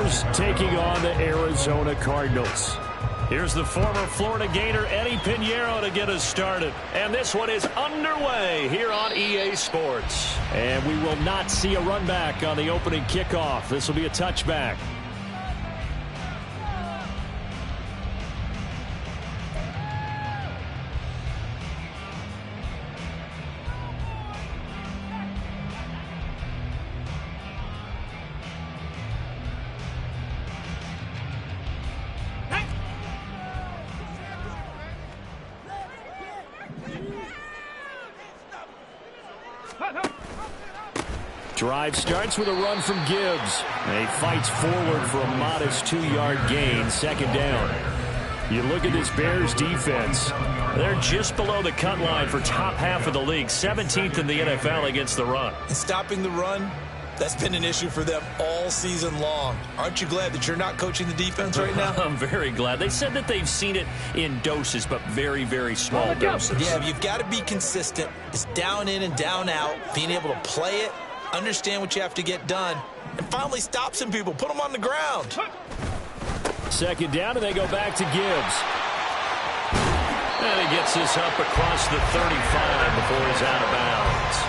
Bears taking on the Arizona Cardinals. Here's the former Florida Gator Eddie Pinheiro to get us started. And this one is underway here on EA Sports. And we will not see a run back on the opening kickoff. This will be a touchback. Drive starts with a run from Gibbs. He fights forward for a modest 2-yard gain, second down. You look at this Bears defense. They're just below the cut line for top half of the league, 17th in the NFL against the run. And stopping the run, that's been an issue for them all season long. Aren't you glad that you're not coaching the defense right now? I'm very glad. They said that they've seen it in doses, but very, very small doses. Yeah, you've got to be consistent. It's down in and down out, being able to play it, understand what you have to get done, and finally stop some people, put them on the ground. Second down, and they go back to Gibbs. And he gets this up across the 35 before he's out of bounds.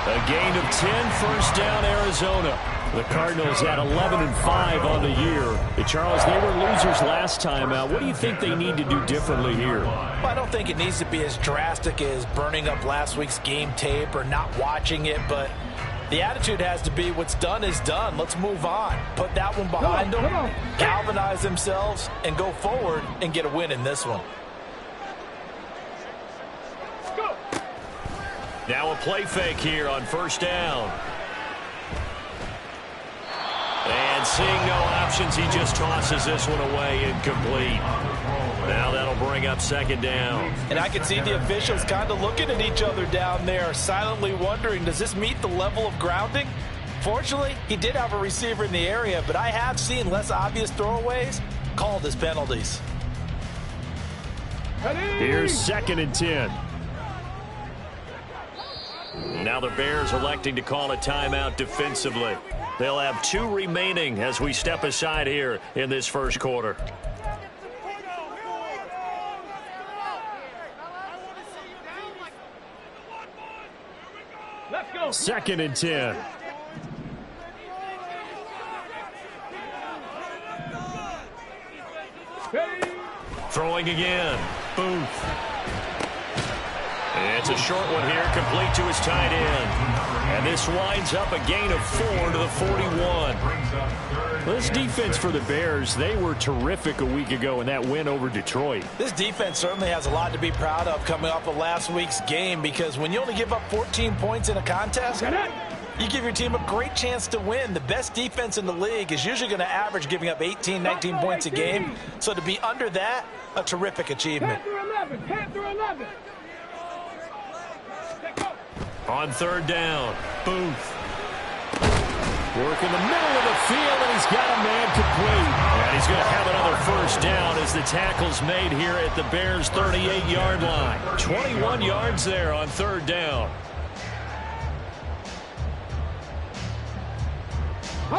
A gain of 10, first down, Arizona. The Cardinals at 11-5 on the year. Hey, Charles, they were losers last time out. What do you think they need to do differently here? Well, I don't think it needs to be as drastic as burning up last week's game tape or not watching it, but the attitude has to be what's done is done. Let's move on. Put that one behind them, galvanize themselves, and go forward and get a win in this one. Now a play fake here on first down. And seeing no options, he just tosses this one away, incomplete. Now that'll bring up second down. And I can see the officials kind of looking at each other down there, silently wondering, does this meet the level of grounding? Fortunately, he did have a receiver in the area, but I have seen less obvious throwaways called as penalties. Here's second and 10. Now the Bears electing to call a timeout defensively. They'll have 2 remaining as we step aside here in this first quarter. Second and 10. Throwing again. Booth. It's a short one here, complete to his tight end. And this winds up a gain of 4 to the 41. This defense for the Bears, they were terrific a week ago in that win over Detroit. This defense certainly has a lot to be proud of coming off of last week's game, because when you only give up 14 points in a contest, you give your team a great chance to win. The best defense in the league is usually going to average giving up 18, 19 points a game. So to be under that, a terrific achievement. 10 through 11. On third down, Booth. Work in the middle of the field, and he's got a man complete. And he's going to have another first down as the tackle's made here at the Bears' 38-yard line. 21 yards there on third down.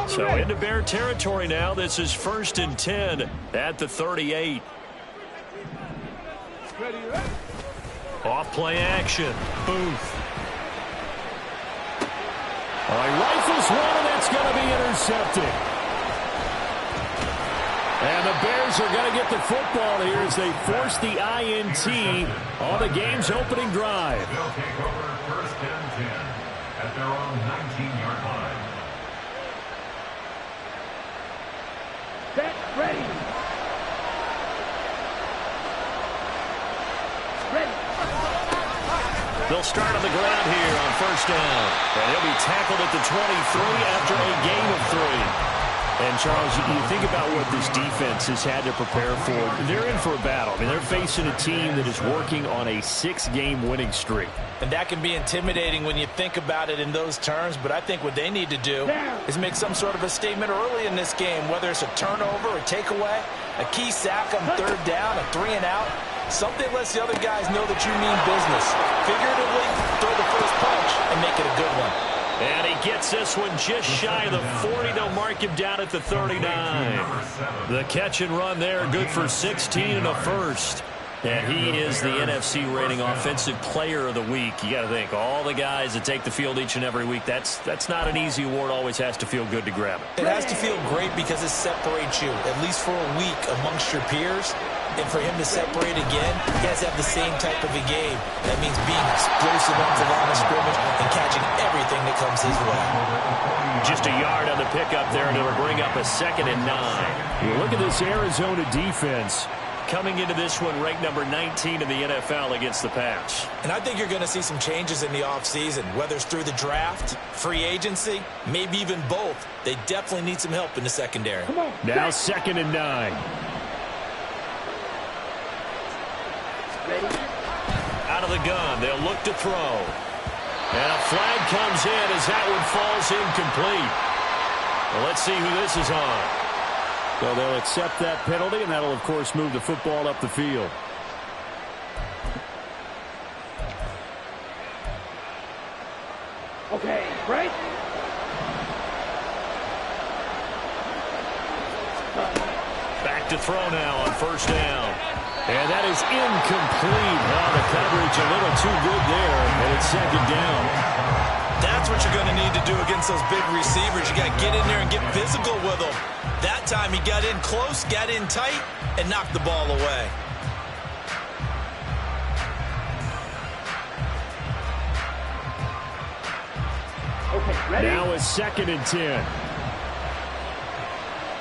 So into Bear territory now. This is first and 10 at the 38. Off play action, Booth. He rifles one, and that's going to be intercepted. And the Bears are going to get the football here as they force the INT on the game's opening drive. They'll take over first and 10 at their own 19-yard line. Set, ready. Ready. They'll start on the ground here on first down. And he'll be tackled at the 23 after a gain of 3. And, Charles, you think about what this defense has had to prepare for. They're in for a battle. I mean, they're facing a team that is working on a 6-game winning streak. And that can be intimidating when you think about it in those terms, but I think what they need to do is make some sort of a statement early in this game, whether it's a turnover, a takeaway, a key sack on third down, a 3-and-out. Something lets the other guys know that you mean business. Figuratively, throw the first punch and make it a good one. And he gets this one just shy of the 40. They'll mark him down at the 39. The catch and run there, good for 16 and a first. And he is the NFC rating Offensive Player of the Week. You got to think, all the guys that take the field each and every week, that's not an easy award. Always has to feel good to grab it. It has to feel great because it separates you, at least for a week, amongst your peers. And for him to separate again, he has to have the same type of a game. That means being explosive off the line of scrimmage and catching everything that comes his way. Just a yard on the pickup there, and it'll bring up a 2nd and 9. You look at this Arizona defense. Coming into this one, ranked number 19 in the NFL against the pass. And I think you're going to see some changes in the offseason, whether it's through the draft, free agency, maybe even both. They definitely need some help in the secondary. Now 2nd and 9. Out of the gun, they'll look to throw. And a flag comes in as that one falls incomplete. Well, let's see who this is on. So they'll accept that penalty, and that'll, of course, move the football up the field. Okay, right? Back to throw now on 1st down. And that is incomplete. Well, the coverage a little too good there, and it's 2nd down. That's what you're going to need to do against those big receivers. You got to get in there and get physical with them. That time he got in close, got in tight, and knocked the ball away. Okay, ready? Now a 2nd and 10.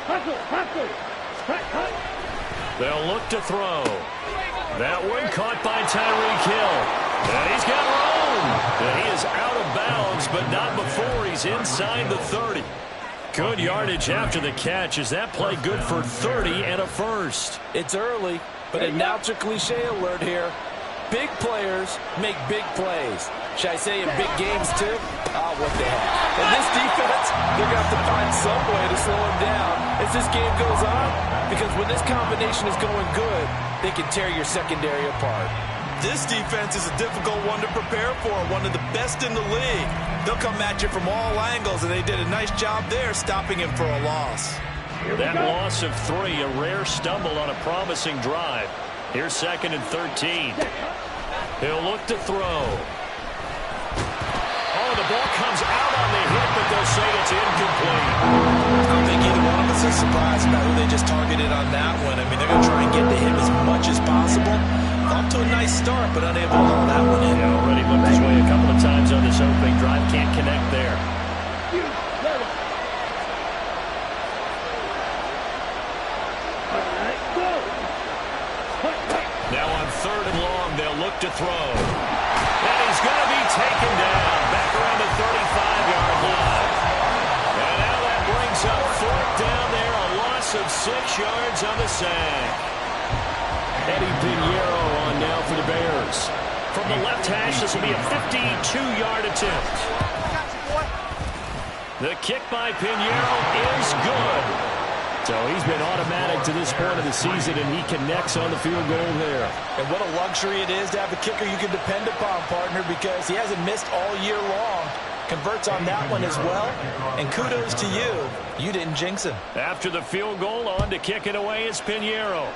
Hustle, hustle. Cut. They'll look to throw. That one caught by Tyreek Hill. And he's got room. And he is out of bounds, but not before he's inside the 30. Good yardage after the catch. Is that play good for 30 and a first? It's early, but announcer cliche alert here. Big players make big plays. Should I say in big games too? Oh, what the heck. And this defense, they're going to have to find some way to slow him down as this game goes on. Because when this combination is going good, they can tear your secondary apart. This defense is a difficult one to prepare for, one of the best in the league. They'll come at you from all angles, and they did a nice job there stopping him for a loss. That loss of 3, a rare stumble on a promising drive. Here's 2nd and 13. He'll look to throw. Oh, the ball comes out on the hit, but they'll say it's incomplete. I don't think either one of us is surprised about who they just targeted on that one. I mean, they're going to try and get to him as much as possible. Off to a nice start, but unable to haul that one in. Yeah, already looked his way a couple of times on this opening drive. Can't connect there. Now on 3rd and long, they'll look to throw. And he's going to be taken down back around the 35-yard line. And now that brings up 4th down there, a loss of 6 yards on the sack. Eddie Pinheiro on now for the Bears. From the left hash, this will be a 52-yard attempt. The kick by Pinheiro is good. So he's been automatic to this point of the season, and he connects on the field goal there. And what a luxury it is to have a kicker you can depend upon, partner, because he hasn't missed all year long. Converts on that one as well. And kudos to you. You didn't jinx him. After the field goal, on to kick it away is Pinheiro.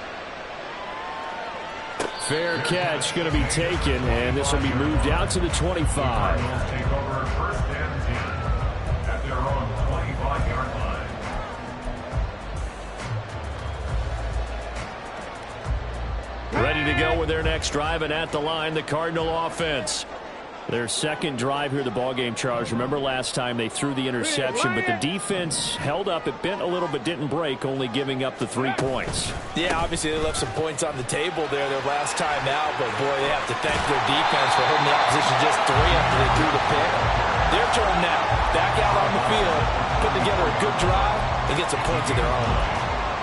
Fair catch going to be taken, and this will be moved out to the 25. Take over 1st and 10 at their own 25-yard line. Ready to go with their next drive, and at the line, the Cardinal offense. Their 2nd drive here, the ballgame, Charles. Remember last time they threw the interception, but the defense held up. It bent a little but didn't break, only giving up the 3 points. Yeah, obviously they left some points on the table there their last time out, but boy, they have to thank their defense for holding the opposition just 3 after they threw the pick. Their turn now. Back out on the field, put together a good drive, and get some points of their own.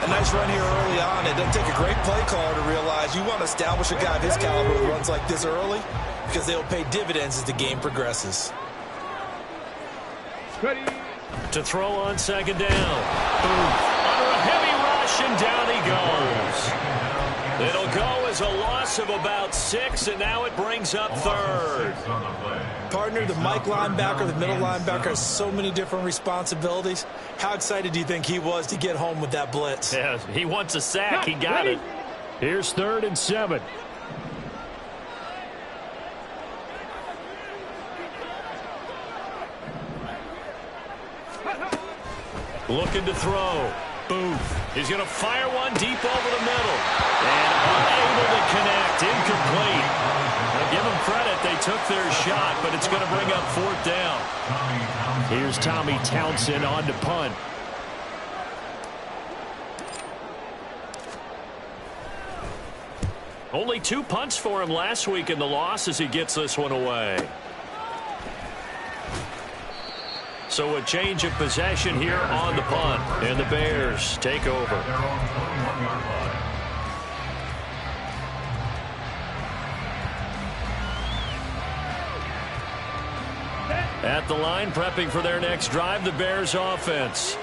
A nice run here early on. It doesn't take a great play caller to realize you want to establish a guy of his caliber who runs like this early, because they'll pay dividends as the game progresses. Ready? To throw on 2nd down. Boom. Under a heavy rush, and down he goes. It'll go was a loss of about 6, and now it brings up third. Partner, the Mike linebacker, the middle linebacker has so many different responsibilities. How excited do you think he was to get home with that blitz? Yeah, he wants a sack. He got it. Here's 3rd and 7. Looking to throw. Booth. He's going to fire one deep over the middle. And unable to connect. Incomplete. Now give them credit. They took their shot, but it's going to bring up 4th down. Here's Tommy Townsend on to punt. Only 2 punts for him last week in the loss as he gets this one away. So a change of possession here on the punt. And the Bears take over. At the line, prepping for their next drive, the Bears offense.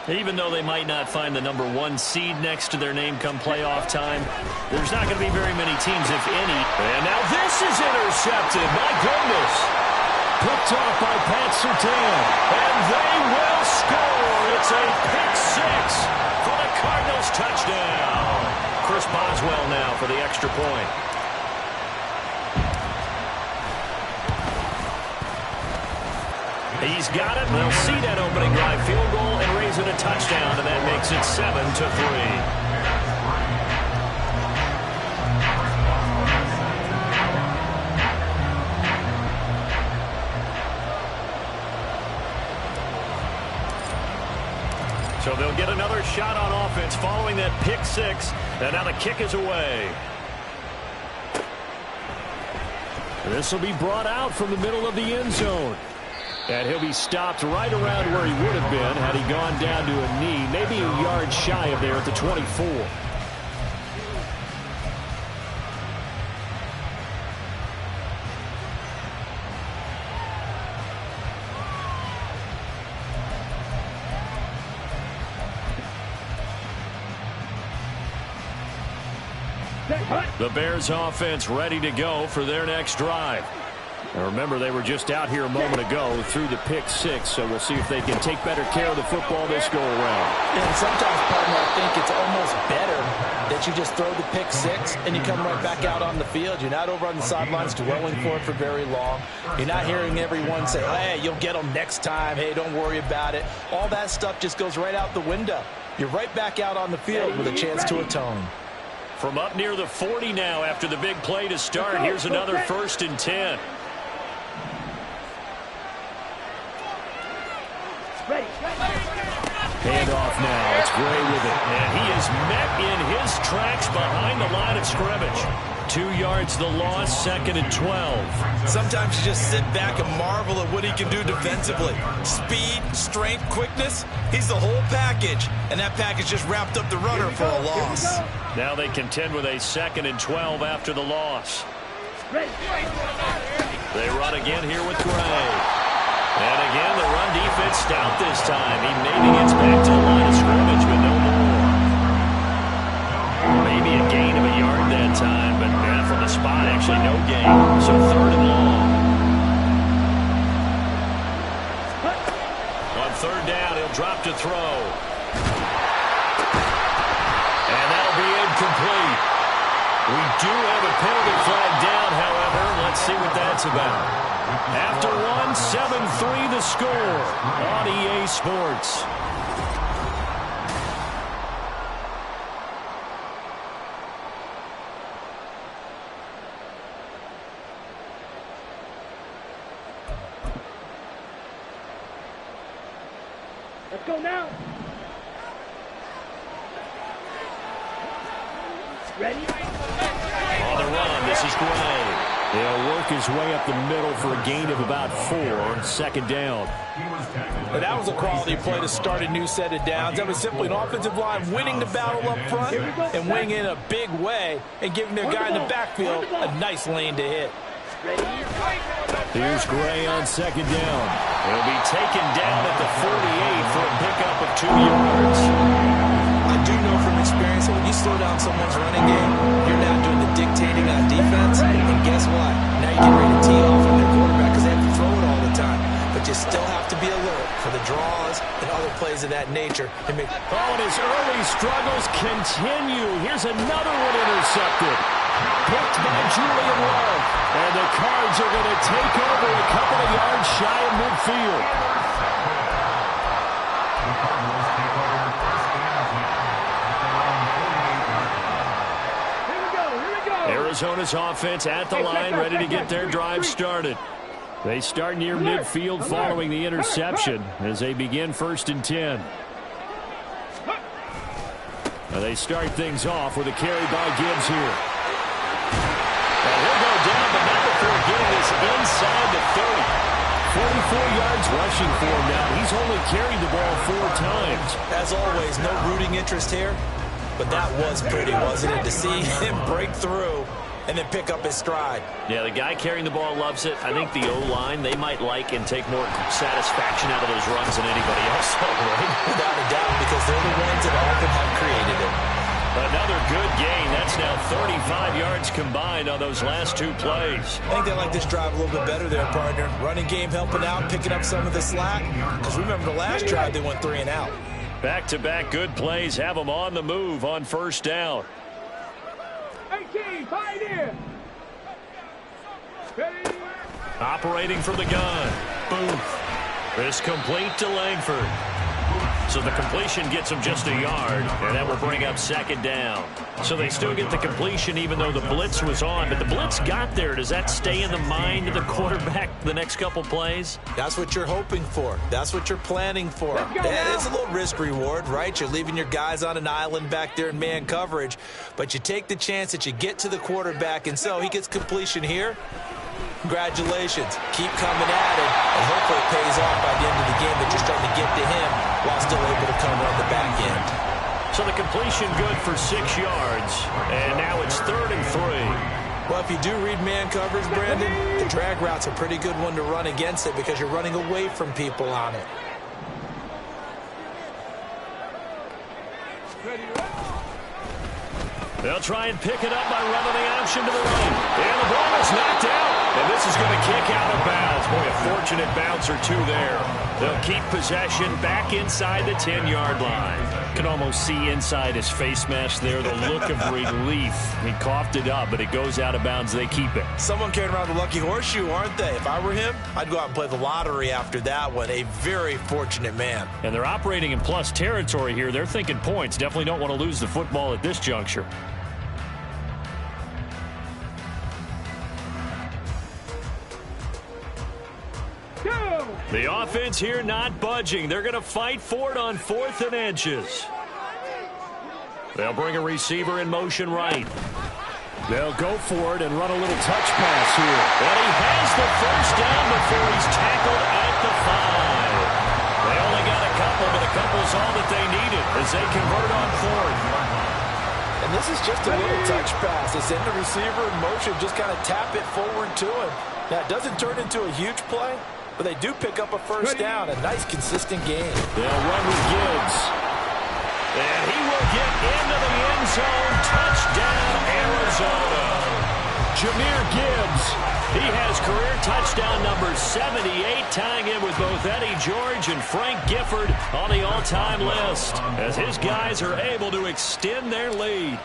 Even though they might not find the number 1 seed next to their name come playoff time, there's not going to be very many teams, if any. And now this is intercepted. My goodness. Picked off by Pat Surtain. And they will score. It's a pick 6 for the Cardinals touchdown. Chris Boswell now for the extra point. He's got it. They'll see that opening drive field goal and raise it a touchdown, and that makes it 7-3. So they'll get another shot on offense following that pick 6, and now the kick is away. This will be brought out from the middle of the end zone. And he'll be stopped right around where he would have been had he gone down to a knee, maybe a yard shy of there at the 24. The Bears offense ready to go for their next drive. And remember, they were just out here a moment ago through the pick 6, so we'll see if they can take better care of the football this go-around. And sometimes, partner, I think it's almost better that you just throw the pick 6 and you come right back out on the field. You're not over on the sidelines dwelling for it for very long. You're not hearing everyone say, hey, you'll get them next time. Hey, don't worry about it. All that stuff just goes right out the window. You're right back out on the field with a chance to atone. From up near the 40 now after the big play to start, here's another 1st and 10. Handoff now. It's Gray with it. And he is met in his tracks behind the line of scrimmage. 2 yards the loss, 2nd and 12. Sometimes you just sit back and marvel at what he can do defensively. Speed, strength, quickness, he's the whole package. And that package just wrapped up the runner for a loss. Now they contend with a 2nd and 12 after the loss. They run again here with Gray. And again, the run defense stout this time. He maybe gets back to the line of scrimmage, but no more. Maybe a gain of a yard that time, but from the spot, actually no gain. So 3rd and long. On 3rd down, he'll drop to throw. And that'll be incomplete. We do have a penalty flag down, however. Let's see what that's about. After 7-3 the score on EA Sports. Let's go now. Ready? On the run, this is Gray. He'll work his way up the middle for a gain of about 4, 2nd down. And that was a quality play to start a new set of downs. That was simply an offensive line winning the battle up front and winning in a big way and giving their guy in the backfield a nice lane to hit. Here's Gray on 2nd down. He'll be taken down at the 48 for a pickup of 2 yards. I do know from experience that when you slow down someone's running game, you're not doing the plays of that nature. And his early struggles continue. Here's another one intercepted. Picked by Julian Love. And the Cards are going to take over a couple of yards shy of midfield. The Cardinals take over first and 10 at their own 48-yard line. Arizona's offense at the line, ready to get their drive started. They start near midfield following the interception as they begin first and 10. Now they start things off with a carry by Gibbs here. And he'll go down, but not before getting this inside the 30. 44 yards rushing for him now. He's only carried the ball 4 times. As always, no rooting interest here, but that was pretty, wasn't it, to see him break through and then pick up his stride. Yeah, the guy carrying the ball loves it. I think the O-line, they might like and take more satisfaction out of those runs than anybody else. Without a doubt, because they're the ones that often have created it. Another good gain. That's now 35 yards combined on those last 2 plays. I think they like this drive a little bit better there, partner. Running game helping out, picking up some of the slack. Because remember, the last drive they went 3 and out. Back-to-back good plays have them on the move on first down. 18, pioneer. Operating from the gun. Booth. This complete to Langford. So the completion gets them just a yard, and that will bring up second down. So they still get the completion even though the blitz was on, but the blitz got there. Does that stay in the mind of the quarterback the next couple plays? That's what you're hoping for. That's what you're planning for. Yeah, it's a little risk reward, right? You're leaving your guys on an island back there in man coverage, but you take the chance that you get to the quarterback, and so he gets completion here. Congratulations. Keep coming at it, and hopefully it pays off by the end of the game that you're starting to get to him while still able to cover on the back end. So the completion good for 6 yards, and now it's 3rd and 3. Well, if you do read man coverage, Brandon, the drag route's a pretty good one to run against it because you're running away from people on it. They'll try and pick it up by running the option to the right. And the ball is knocked out. And this is going to kick out of bounds. Boy, a fortunate bounce or 2 there. They'll keep possession back inside the 10-yard line. Can almost see inside his face mask there the look of relief. He coughed it up, but it goes out of bounds. They keep it. Someone carrying around the lucky horseshoe, aren't they? If I were him, I'd go out and play the lottery after that one. A very fortunate man. And they're operating in plus territory here. They're thinking points. Definitely don't want to lose the football at this juncture. The offense here not budging. They're going to fight for it on 4th and inches. They'll bring a receiver in motion right. They'll go for it and run a little touch pass here. And he has the first down before he's tackled at the 5. They only got a couple, but a couple's all that they needed as they convert on 4th. And this is just a little touch pass. They send the receiver in motion, just kind of tap it forward to him. Now, it doesn't turn into a huge play, but they do pick up a first down. A nice, consistent game. They'll run with Gibbs. And he will get into the end zone. Touchdown, Arizona. Jahmyr Gibbs. He has career touchdown number 78, tying in with both Eddie George and Frank Gifford on the all-time list, as his guys are able to extend their lead.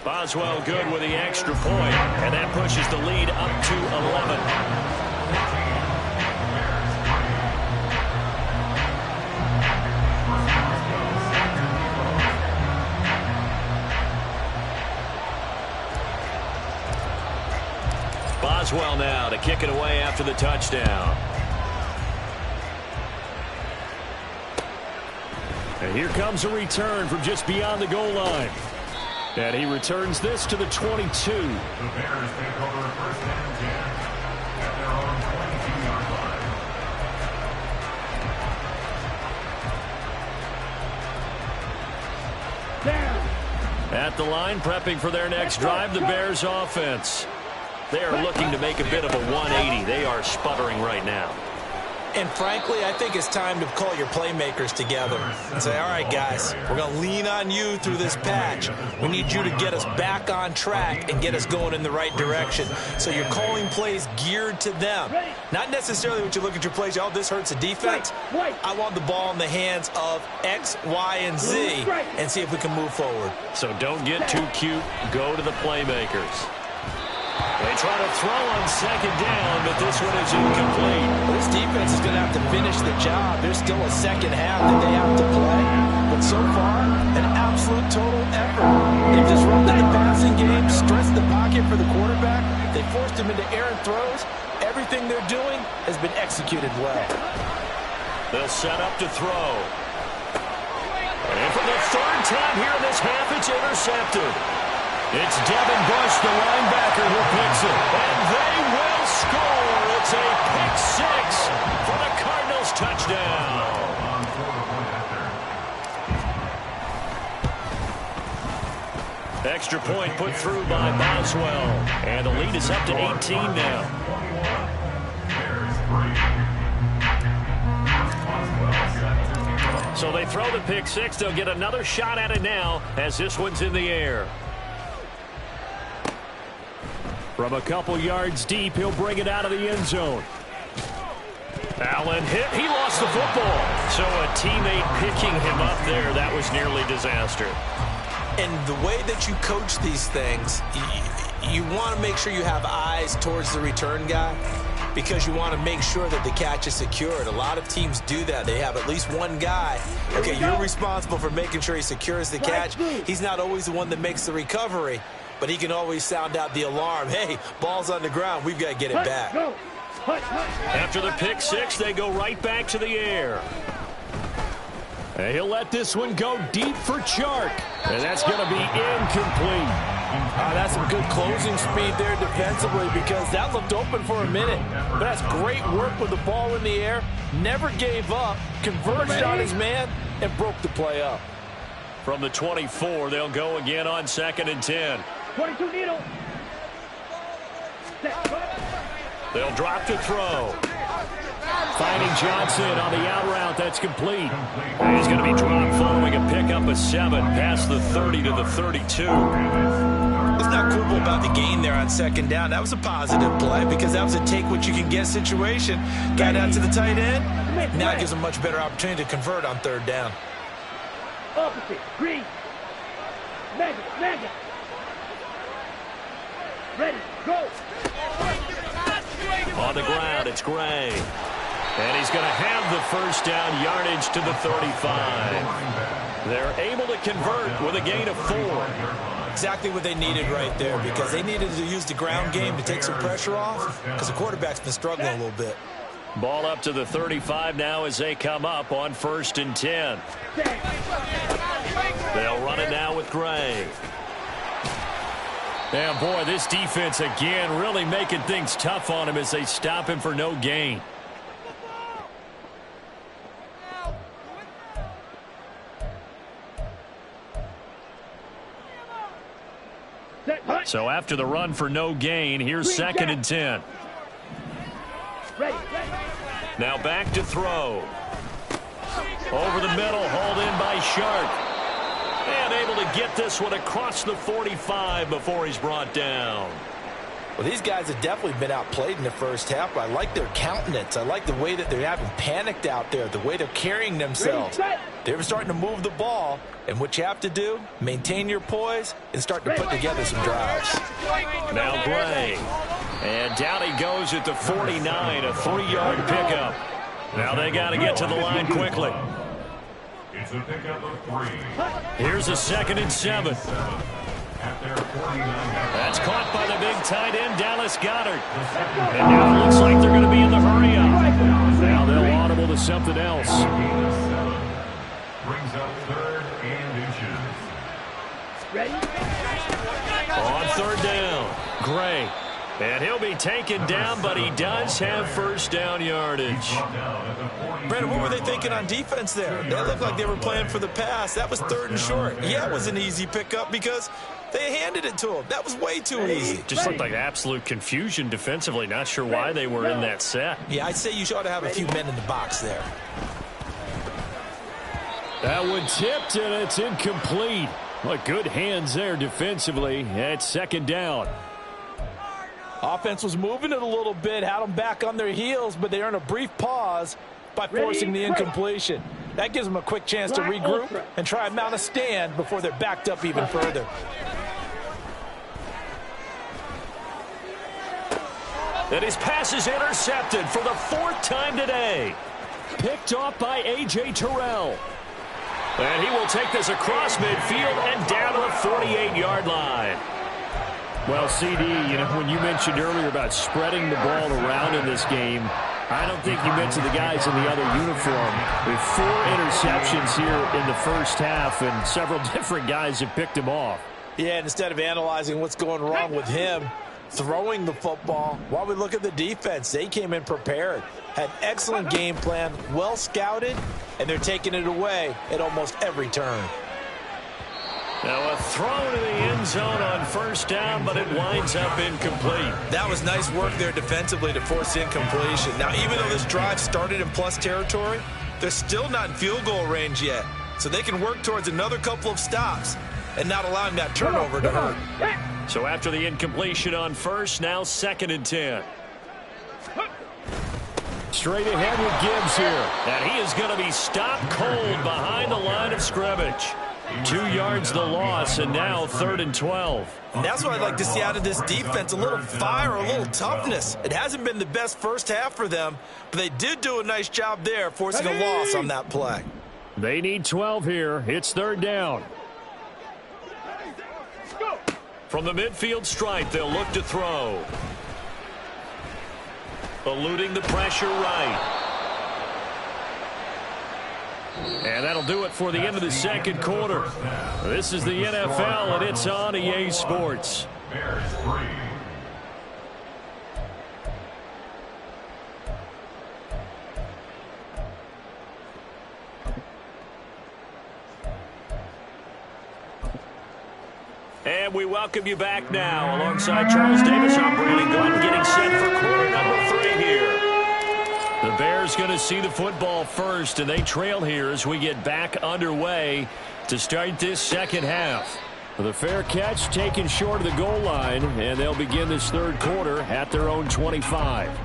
Boswell good with the extra point, and that pushes the lead up to 11. Boswell now to kick it away after the touchdown. And here comes a return from just beyond the goal line. And he returns this to the 22. The Bears take over first and 10 at their own 22-yard line. At the line, prepping for their next drive, the Bears offense. They are looking to make a bit of a 180. They are sputtering right now. And frankly, I think it's time to call your playmakers together and say, all right, guys, we're going to lean on you through this patch. We need you to get us back on track and get us going in the right direction. So you're calling plays geared to them. Not necessarily what you look at your plays, oh, this hurts the defense. I want the ball in the hands of X, Y, and Z and see if we can move forward. So don't get too cute. Go to the playmakers. They try to throw on second down, but this one is incomplete. This defense is going to have to finish the job. There's still a second half that they have to play. But so far, an absolute total effort. They've disrupted the passing game, stressed the pocket for the quarterback. They forced him into errant throws. Everything they're doing has been executed well. They'll set up to throw. And for the third time here in this half, it's intercepted. It's Devin Bush, the linebacker, who picks it. And they will score. It's a pick six for the Cardinals touchdown. Extra point put through by Boswell. And the lead is up to 18 now. So they throw the pick six. They'll get another shot at it now as this one's in the air. From a couple yards deep, he'll bring it out of the end zone. Allen hit. He lost the football. So a teammate picking him up there. That was nearly disaster. And the way that you coach these things, you want to make sure you have eyes towards the return guy because you want to make sure that the catch is secured. A lot of teams do that. They have at least one guy. Okay, you're responsible for making sure he secures the catch. He's not always the one that makes the recovery, but he can always sound out the alarm. Hey, ball's on the ground. We've got to get it back. After the pick six, they go right back to the air. And he'll let this one go deep for Chark. And that's going to be incomplete. That's some good closing speed there defensively because that looked open for a minute. But that's great work with the ball in the air. Never gave up, converged on his man, and broke the play up. From the 24, they'll go again on 2nd and 10. 22 needle. They'll drop to throw. Finding Johnson on the out route. That's complete. And he's going to be dropped following a pickup of 7 past the 30 to the 32. What's not cool about the gain there on 2nd down? That was a positive play because that was a take-what-you-can-get situation. Got out to the tight end. Now it gives a much better opportunity to convert on 3rd down. Opposite. Green. Mega. Ready. Go. On the ground, it's Gray. And he's going to have the first down yardage to the 35. They're able to convert with a gain of 4. Exactly what they needed right there because they needed to use the ground game to take some pressure off because the quarterback's been struggling a little bit. Ball up to the 35 now as they come up on 1st and 10. They'll run it now with Gray. And boy, this defense again really making things tough on him as they stop him for no gain. So after the run for no gain, here's 2nd and 10. Now back to throw. Over the middle, hauled in by Sharp. And able to get this one across the 45 before he's brought down. Well, these guys have definitely been outplayed in the first half, but I like their countenance. I like the way that they're having panicked out there, the way they're carrying themselves. They're starting to move the ball, and what you have to do, maintain your poise and start to put together some drives. Now Gray. And down he goes at the 49, a 3-yard pickup. Now they got to get to the line quickly. It's a pickup of 3. Here's a 2nd and 7. That's caught by the big tight end, Dallas Goedert. And now it looks like they're going to be in the hurry up. Now they'll audible to something else. Brings up 3rd and inches. On 3rd down, Gray. And he'll be taken down, but he does have first down yardage. Brandon, what were they thinking on defense there? They looked like they were playing for the pass. That was 3rd and short. Yeah, it was an easy pickup because they handed it to him. That was way too easy. Just looked like absolute confusion defensively. Not sure why they were in that set. Yeah, I'd say you ought to have a few men in the box there. That one tipped, and it's incomplete. What good hands there defensively at 2nd down. Offense was moving it a little bit, had them back on their heels, but they earned a brief pause by forcing the incompletion. That gives them a quick chance to regroup and try and mount a stand before they're backed up even further. And his pass is intercepted for the 4th time today. Picked off by A.J. Terrell. And he will take this across midfield and down to the 48-yard line. Well, CD, when you mentioned earlier about spreading the ball around in this game, I don't think you mentioned the guys in the other uniform. With 4 interceptions here in the first half, and several different guys have picked him off. Yeah, and instead of analyzing what's going wrong with him throwing the football, while we look at the defense, they came in prepared, had excellent game plan, well scouted, and they're taking it away at almost every turn. Now a throw to the end zone on first down, but it winds up incomplete. That was nice work there defensively to force incompletion. Now, even though this drive started in plus territory, they're still not in field goal range yet. So they can work towards another couple of stops and not allowing that turnover to hurt. So after the incompletion on first, now 2nd and 10. Straight ahead with Gibbs here. And he is going to be stopped cold behind the line of scrimmage. 2 yards the loss, and now 3rd and 12. And that's what I'd like to see out of this defense, a little fire, a little toughness. It hasn't been the best first half for them, but they did do a nice job there, forcing a loss on that play. They need 12 here. It's 3rd down. From the midfield stripe, they'll look to throw. Eluding the pressure right. And that'll do it for the end of the 2nd quarter. This is the NFL, and it's on EA Sports. Bears 3. And we welcome you back now. Alongside Charles Davis, I'm Brandon Glenn, getting set for quarter number 3 here. The Bears going to see the football first, and they trail here as we get back underway to start this 2nd half. The fair catch taken short of the goal line, and they'll begin this 3rd quarter at their own 25.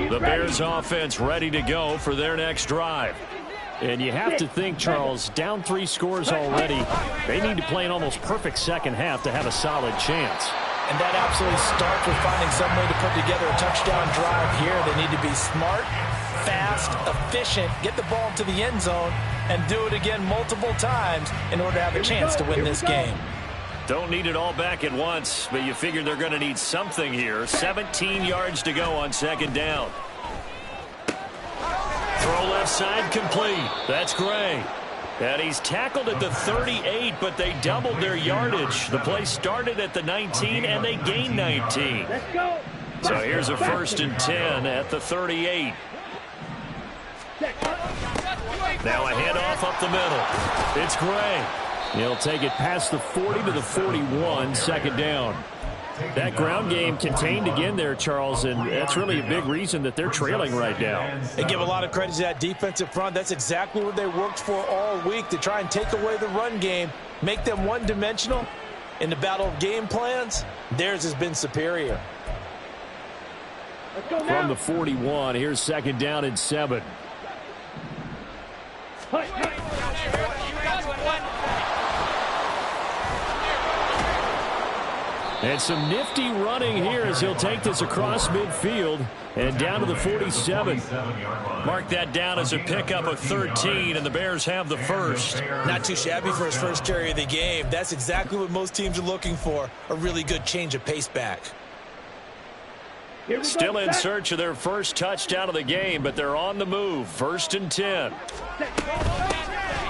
The Bears offense ready to go for their next drive. And you have to think, Charles, down 3 scores already. They need to play an almost perfect 2nd half to have a solid chance. And that absolutely starts with finding some way to put together a touchdown drive here. They need to be smart, fast, efficient, get the ball to the end zone, and do it again multiple times in order to have a chance to win this game. Don't need it all back at once, but you figure they're going to need something here. 17 yards to go on 2nd down. Throw left side complete. That's Gray. And he's tackled at the 38, but they doubled their yardage. The play started at the 19, and they gained 19. Let's go. So here's a 1st and 10 at the 38. Now a handoff up the middle. It's Gray. He'll take it past the 40 to the 41, 2nd down. That ground game contained again there, Charles, and that's really a big reason that they're trailing right now. They give a lot of credit to that defensive front. That's exactly what they worked for all week, to try and take away the run game, make them one-dimensional. In the battle of game plans, theirs has been superior. Let's go now. From the 41, here's 2nd down and 7. And some nifty running here as he'll take this across midfield and down to the 47. Mark that down as a pickup of 13, and the Bears have the first. Not too shabby for his first carry of the game. That's exactly what most teams are looking for, a really good change of pace back. Still in search of their first touchdown of the game, but they're on the move. 1st and 10.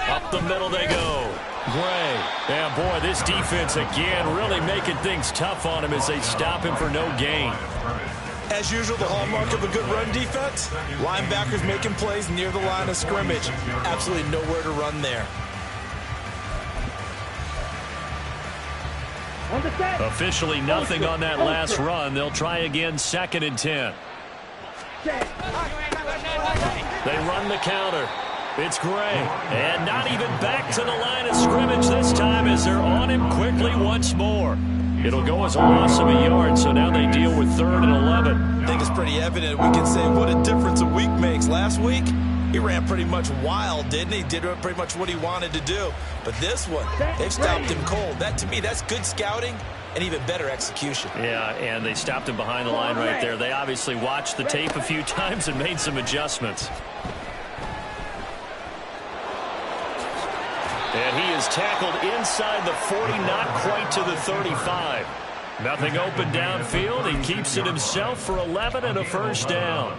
Up the middle they go. Gray. Yeah, boy, this defense again really making things tough on him as they stop him for no gain. As usual, the hallmark of a good run defense, linebackers making plays near the line of scrimmage. Absolutely nowhere to run there. Officially nothing on that last run. They'll try again 2nd and 10. They run the counter. It's Gray. And not even back to the line of scrimmage this time as they're on him quickly once more. It'll go as a loss of a yard, so now they deal with 3rd and 11. I think it's pretty evident. We can say what a difference a week makes. Last week, he ran pretty much wild, didn't he? Did pretty much what he wanted to do. But this one, they've stopped him cold. That, to me, that's good scouting and even better execution. Yeah, and they stopped him behind the line right there. They obviously watched the tape a few times and made some adjustments. And he is tackled inside the 40, not quite to the 35. Nothing open downfield. He keeps it himself for 11 and a first down.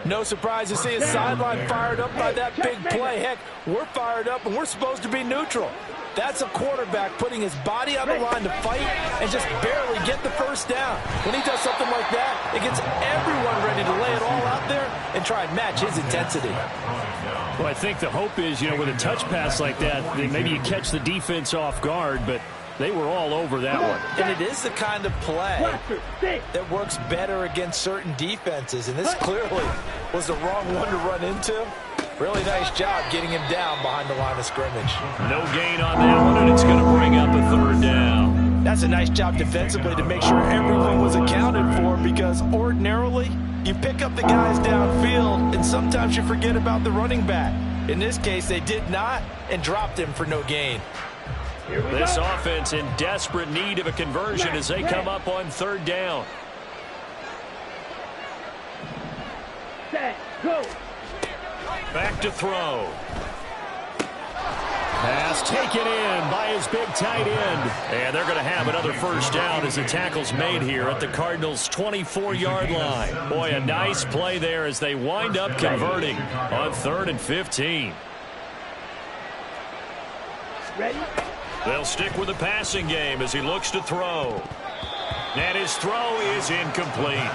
No surprise to see his sideline fired up by that big play. Heck, we're fired up, and we're supposed to be neutral. That's a quarterback putting his body on the line to fight and just barely get the first down. When he does something like that, it gets everyone ready to lay it all out there and try and match his intensity. Well, I think the hope is, with a touch pass like that, maybe you catch the defense off guard, but they were all over that one. And it is the kind of play that works better against certain defenses, and this clearly was the wrong one to run into. Really nice job getting him down behind the line of scrimmage. No gain on that one, and it's going to bring up a 3rd down. That's a nice job defensively to make sure everyone was accounted for, because ordinarily you pick up the guys downfield, and sometimes you forget about the running back. In this case, they did not and dropped him for no gain. This offense in desperate need of a conversion as they come up on 3rd down. Set, go. Back to throw. Pass taken in by his big tight end. And they're going to have another first down as the tackle's made here at the Cardinals' 24-yard line. Boy, a nice play there as they wind up converting on 3rd and 15. Ready? They'll stick with the passing game as he looks to throw. And his throw is incomplete.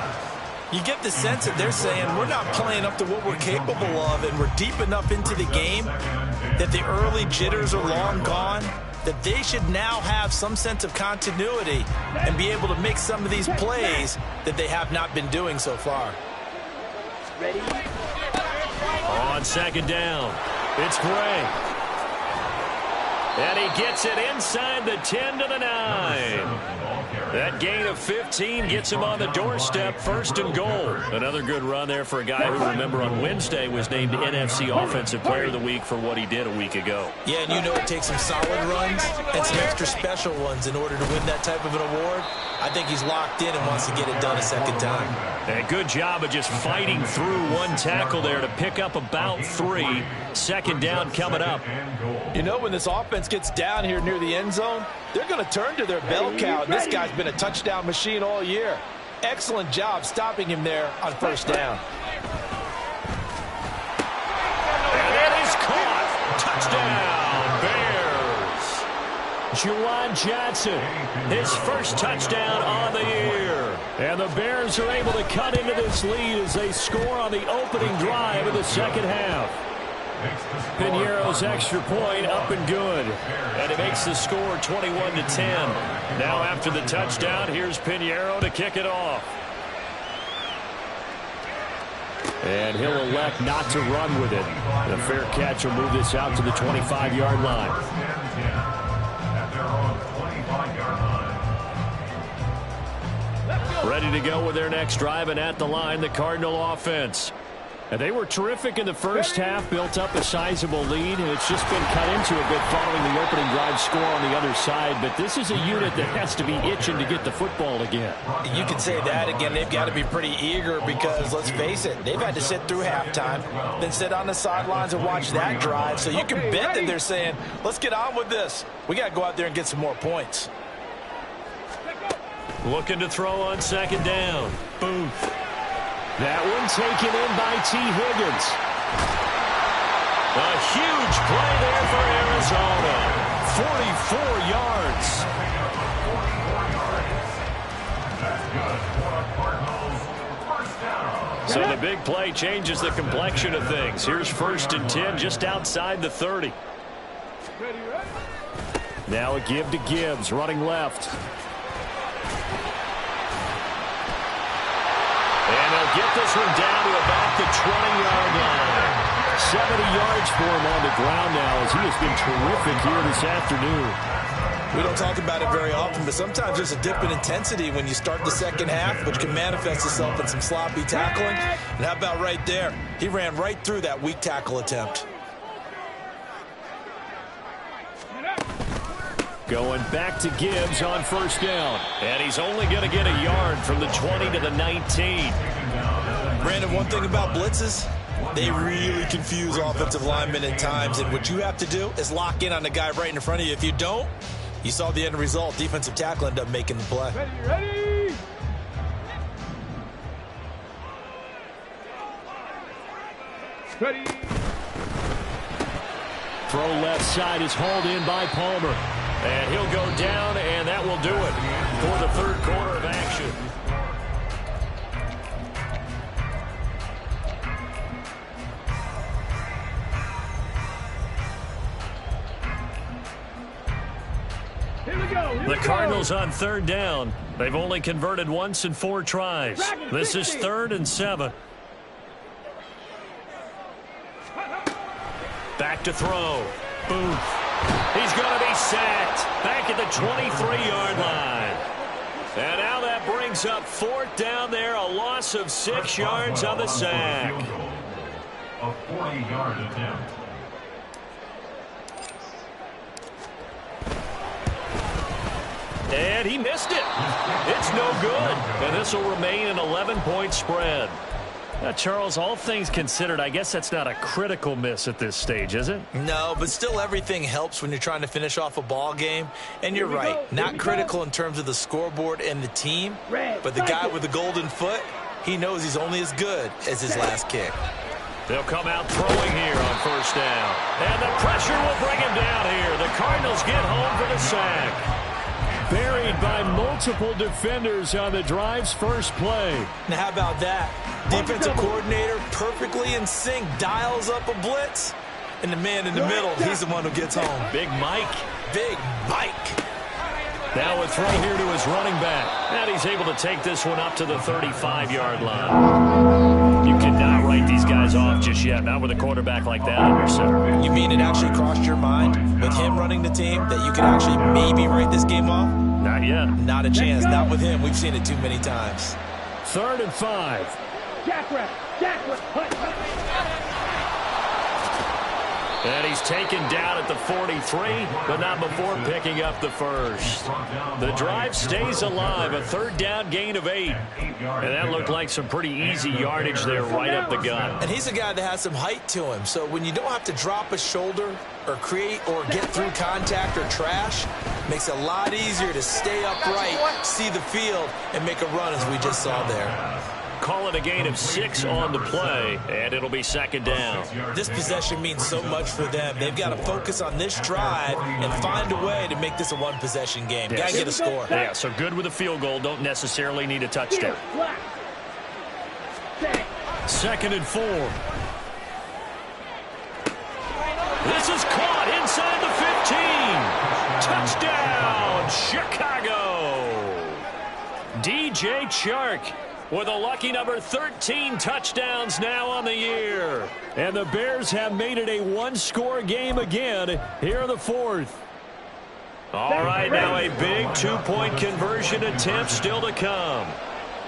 You get the sense that they're saying we're not playing up to what we're capable of, and we're deep enough into the game that the early jitters are long gone, that they should now have some sense of continuity and be able to make some of these plays that they have not been doing so far. Ready? On 2nd down, it's Gray. And he gets it inside the 10 to the 9. That gain of 15 gets him on the doorstep, 1st and goal. Another good run there for a guy who, remember, on Wednesday was named NFC Offensive Player of the Week for what he did a week ago. Yeah, and it takes some solid runs and some extra special ones in order to win that type of an award. I think he's locked in and wants to get it done a second time. And good job of just fighting through one tackle there to pick up about 3. 2nd down coming up. When this offense gets down here near the end zone, they're going to turn to their bell cow. This guy's been a touchdown machine all year. Excellent job stopping him there on 1st down. And that is caught. Touchdown, Bears. Juwan Johnson, his first touchdown on the year. And the Bears are able to cut into this lead as they score on the opening drive of the 2nd half. Piñeiro's extra point up and good. And it makes the score 21-10. Now after the touchdown, here's Piñeiro to kick it off. And he'll elect not to run with it. The fair catch will move this out to the 25-yard line. Ready to go with their next drive, and at the line, the Cardinal offense. And they were terrific in the first half, built up a sizable lead, and it's just been cut into a bit following the opening drive score on the other side. But this is a unit that has to be itching to get the football again. You can say that again. They've got to be pretty eager because, let's face it, they've had to sit through halftime, then sit on the sidelines and watch that drive. So you can bet that they're saying, let's get on with this. We got to go out there and get some more points. Looking to throw on second down. Booth. That one taken in by T. Higgins. A huge play there for Arizona. 44 yards. So the big play changes the complexion of things. Here's 1st and 10 just outside the 30. Now a give to Gibbs, running left. And they'll get this one down to about the 20-yard line. 70 yards for him on the ground now as he has been terrific here this afternoon. We don't talk about it very often, but sometimes there's a dip in intensity when you start the second half, which can manifest itself in some sloppy tackling. And how about right there? He ran right through that weak tackle attempt. Going back to Gibbs on 1st down. And he's only going to get a yard from the 20 to the 19. Brandon, one thing about blitzes, they really confuse offensive linemen at times. And what you have to do is lock in on the guy right in front of you. If you don't, you saw the end result. Defensive tackle ended up making the play. Ready. Ready. Throw left side is hauled in by Palmer. And he'll go down, and that will do it for the 3rd quarter of action. The Cardinals on 3rd down. They've only converted once in 4 tries. This is 3rd and 7. Back to throw. Booth. He's going to be sacked back at the 23-yard line. And now that brings up 4th down there, a loss of 6 yards on the sack. A 40-yard attempt. And he missed it. It's no good. And this will remain an 11-point spread. Now, Charles, all things considered, I guess that's not a critical miss at this stage, is it? No, but still everything helps when you're trying to finish off a ball game. And you're right, not critical in terms of the scoreboard and the team, but the guy with the golden foot, he knows he's only as good as his last kick. They'll come out throwing here on 1st down. And the pressure will bring him down here. The Cardinals get home for the sack. Buried by multiple defenders on the drive's first play. Now, how about that? Defensive coordinator perfectly in sync, dials up a blitz, and the man in the middle, he's the one who gets home. Big Mike. Big Mike. Now a throw here to his running back. And he's able to take this one up to the 35-yard line. You cannot write these guys off just yet, not with a quarterback like that under center. You mean it actually crossed your mind with him running the team that you could actually maybe write this game off? Not yet. Not a chance. Not with him. We've seen it too many times. 3rd and 5. Jackrabbit. And he's taken down at the 43, but not before picking up the first. The drive stays alive, a 3rd down gain of 8. And that looked like some pretty easy yardage there right up the gut. And he's a guy that has some height to him, so when you don't have to drop a shoulder or create or get through contact or trash, makes it a lot easier to stay upright, see the field, and make a run as we just saw there. Call it a gain of 6 on the play, and it'll be 2nd down. This possession means so much for them. They've got to focus on this drive and find a way to make this a one-possession game. Got to get a score. Yeah, so good with a field goal. Don't necessarily need a touchdown. 2nd and 4. This is caught inside the 15. Touchdown, Chicago. DJ Chark with a lucky number 13 touchdowns now on the year. And the Bears have made it a one-score game again here in the 4th. All right, now a big 2-point conversion attempt still to come.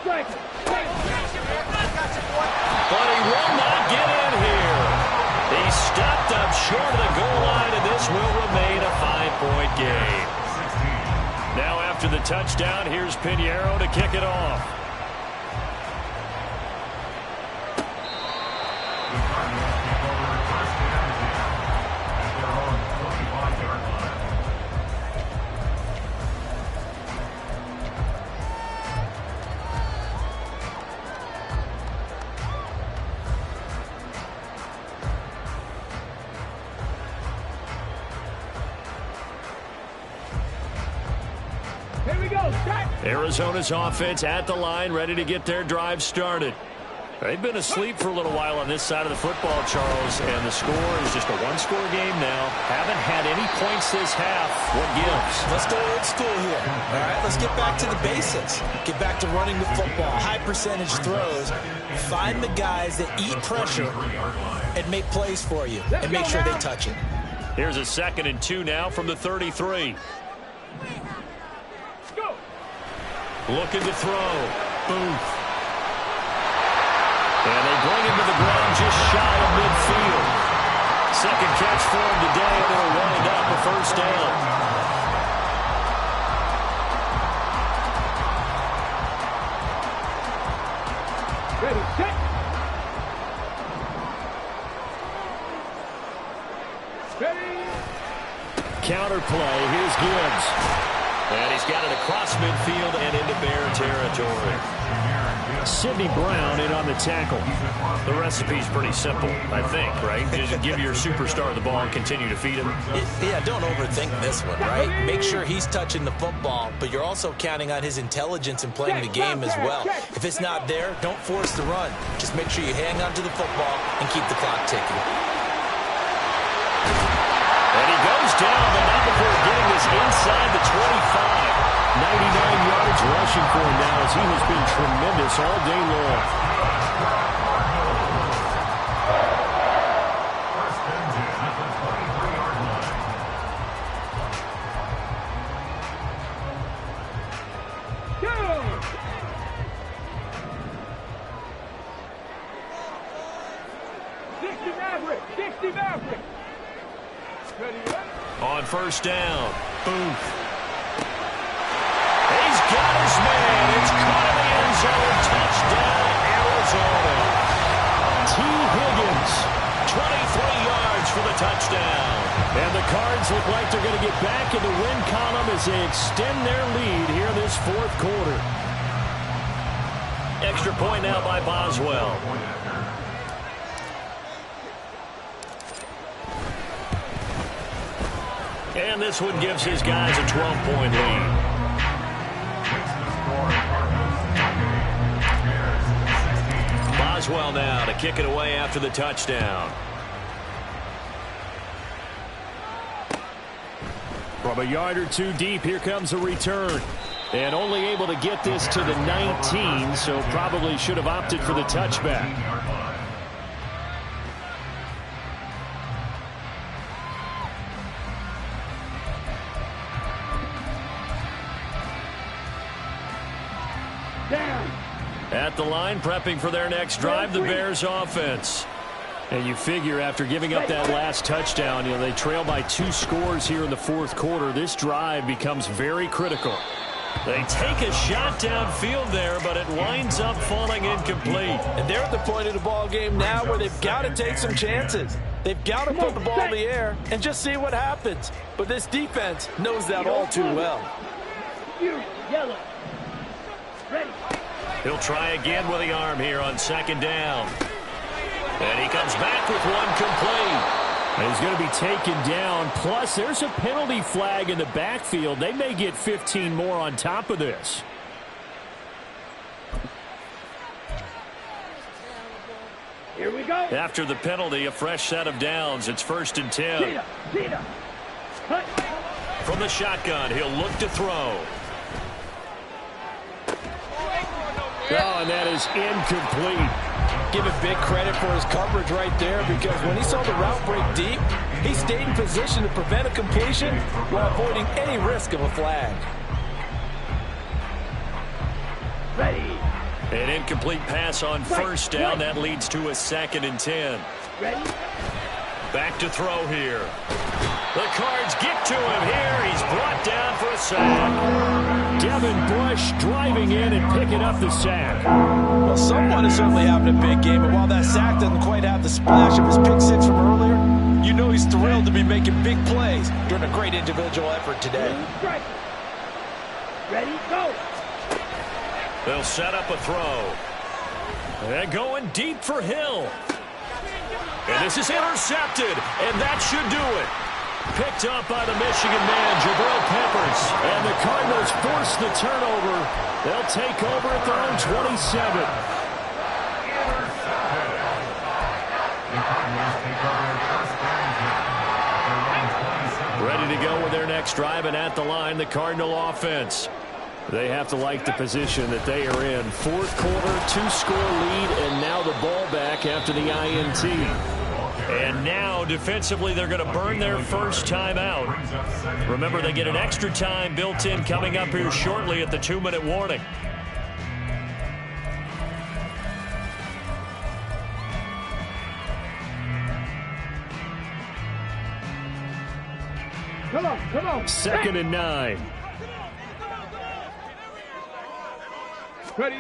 But he will not get in here. He stepped up short of the goal line, and this will remain a 5-point game. Now after the touchdown, here's Pinheiro to kick it off. Arizona's offense at the line, ready to get their drive started. They've been asleep for a little while on this side of the football, Charles, and the score is just a one-score game now. Haven't had any points this half. What gives? Let's go old school here. All right, let's get back to the basics. Get back to running the football, high-percentage throws. Find the guys that eat pressure and make plays for you, and make sure they touch it. Here's a 2nd and 2 now from the 33. Looking to throw. Booth. And they bring him to the ground just shy of midfield. Second catch for him today, and it'll wind up a first down. Ready, set. Ready. Counter play. Here's Gibbs. And he's got it across midfield and into Bear territory. Sidney Brown in on the tackle. The recipe's pretty simple, I think, right? Just give your superstar the ball and continue to feed him. Yeah, don't overthink this one, right? Make sure he's touching the football, but you're also counting on his intelligence in playing the game as well. If it's not there, don't force the run. Just make sure you hang on to the football and keep the clock ticking. And he goes down, but not before getting this inside the 25. 99 yards rushing for him now as he has been tremendous all day long. First and 10 at the 23-yard line. Go! 60 Maverick! 60 Maverick! On first down, Booth. He's got his man. It's caught in the end zone. Touchdown, Arizona. T. Higgins, 23 yards for the touchdown. And the Cards look like they're going to get back in the win column as they extend their lead here this fourth quarter. Extra point now by Boswell. And this one gives his guys a 12-point lead. Boswell now to kick it away after the touchdown. From a yard or two deep, here comes a return. And only able to get this to the 19, so probably should have opted for the touchback. At the line, prepping for their next drive, the Bears offense. And you figure after giving up that last touchdown, they trail by 2 scores here in the fourth quarter. This drive becomes very critical. They take a shot downfield there, but it winds up falling incomplete. And they're at the point of the ball game now where they've got to take some chances. They've got to put the ball in the air and just see what happens. But this defense knows that all too well. Yellow. Ready. He'll try again with the arm here on second down. And he comes back with one complete. And he's going to be taken down. Plus, there's a penalty flag in the backfield. They may get 15 more on top of this. Here we go. After the penalty, a fresh set of downs. It's 1st and 10. From the shotgun, he'll look to throw. Oh, and that is incomplete. Give it big credit for his coverage right there, because when he saw the route break deep, he stayed in position to prevent a completion while avoiding any risk of a flag. Ready. An incomplete pass on first down. That leads to a 2nd and 10. Ready. Back to throw here. The Cards get to him here. He's brought down for a sack. Devin Bush driving in and picking up the sack. Well, someone is certainly having a big game, and while that sack doesn't quite have the splash of his pick six from earlier, you know he's thrilled to be making big plays during a great individual effort today. Ready, go. They'll set up a throw. And going deep for Hill. And this is intercepted, and that should do it. picked up by the Michigan man, Jabril Peppers. And the Cardinals force the turnover. They'll take over at their own 27. Ready to go with their next drive, and at the line, the Cardinal offense. They have to like the position that they are in. Fourth quarter, 2-score lead, and now the ball back after the INT. And now, defensively, they're going to burn their first time out. Remember, they get an extra time built in coming up here shortly at the 2-minute warning. Come on. 2nd and 9. Ready.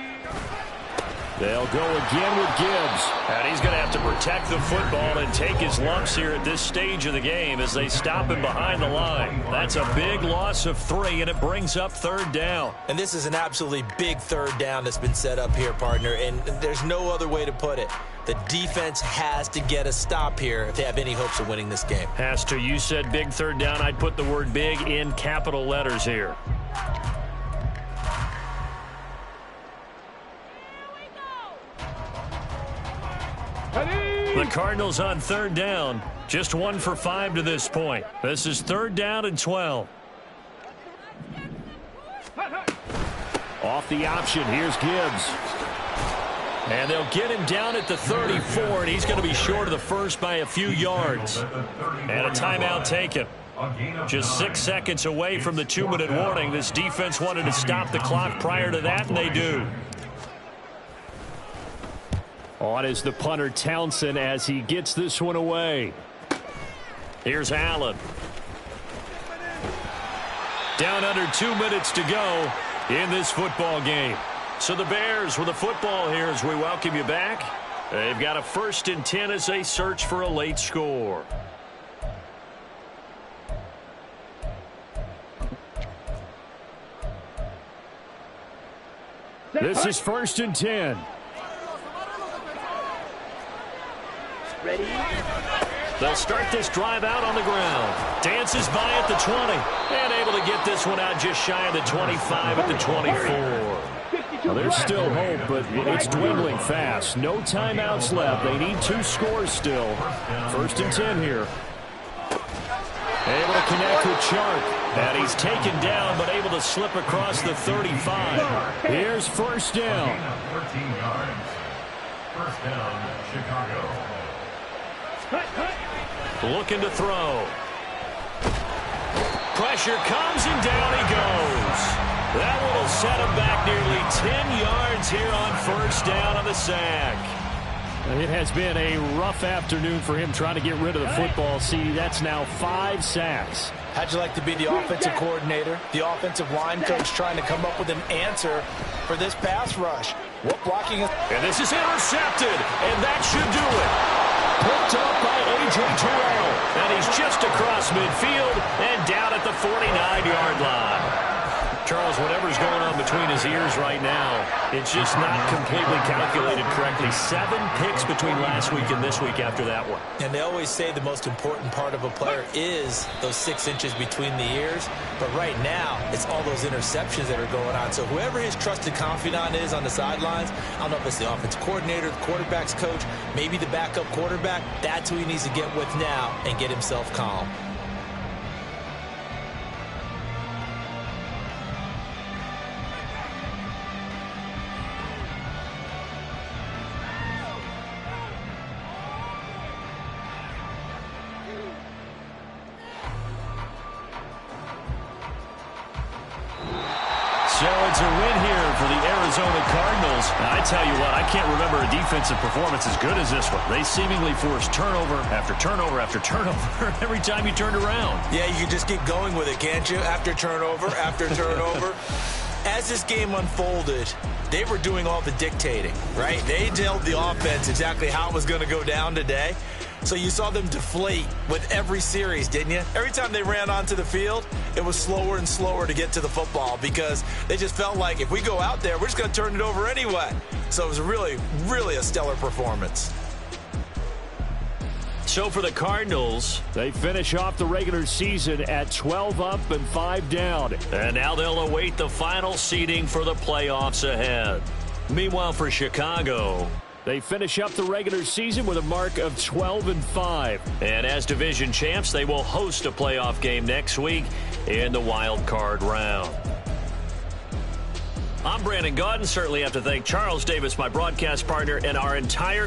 They'll go again with Gibbs. And he's going to have to protect the football and take his lumps here at this stage of the game as they stop him behind the line. That's a big loss of 3, and it brings up 3rd down. And this is an absolutely big 3rd down that's been set up here, partner, and there's no other way to put it. The defense has to get a stop here if they have any hopes of winning this game. Has to. You said big 3rd down. I'd put the word big in capital letters here. The Cardinals on 3rd down. Just 1 for 5 to this point. This is 3rd down and 12. Off the option. Here's Gibbs. And they'll get him down at the 34, and he's going to be short of the first by a few yards. And a timeout taken. Just 6 seconds away from the 2-minute warning. This defense wanted to stop the clock prior to that, and they do. On is the punter Townsend as he gets this one away. Here's Allen. Down under 2 minutes to go in this football game. So the Bears with the football here as we welcome you back. They've got a 1st and 10 as they search for a late score. This is 1st and 10. Ready. They'll start this drive out on the ground. Dances by at the 20. And able to get this one out just shy of the 25 at the 24. Well, there's still hope, but it's dwindling fast. No timeouts left. They need 2 scores still. 1st and 10 here. Able to connect with Chark. And he's taken down, but able to slip across the 35. Here's 1st down. 13 yards. 1st down, Chicago. Looking to throw. Pressure comes, and down he goes. That will set him back nearly 10 yards here on 1st down on the sack. It has been a rough afternoon for him trying to get rid of the football. See, that's now 5 sacks. How'd you like to be the offensive coordinator, the offensive line coach trying to come up with an answer for this pass rush? What blocking is... And this is intercepted, and that should do it. Picked up by A.J. Terrell. And he's just across midfield and down at the 49-yard line. Charles, whatever's going on between his ears right now, it's just not completely calculated correctly. 7 picks between last week and this week after that one. And they always say the most important part of a player is those 6 inches between the ears. But right now, it's all those interceptions that are going on. So whoever his trusted confidant is on the sidelines, I don't know if it's the offensive coordinator, the quarterback's coach, maybe the backup quarterback, that's who he needs to get with now and get himself calm. So it's a win here for the Arizona Cardinals. Now, I tell you what, I can't remember a defensive performance as good as this one. They seemingly forced turnover after turnover after turnover every time you turned around. Yeah, you can just keep going with it, can't you? After turnover, after turnover. As this game unfolded, they were doing all the dictating, right? They told the offense exactly how it was going to go down today. So you saw them deflate with every series, didn't you? Every time they ran onto the field, it was slower and slower to get to the football because they just felt like if we go out there, we're just going to turn it over anyway. So it was really, really a stellar performance. So for the Cardinals, they finish off the regular season at 12 up and 5 down. And now they'll await the final seeding for the playoffs ahead. Meanwhile, for Chicago, they finish up the regular season with a mark of 12 and 5. And as division champs, they will host a playoff game next week in the wild card round. I'm Brandon Gaudin. Certainly have to thank Charles Davis, my broadcast partner, and our entire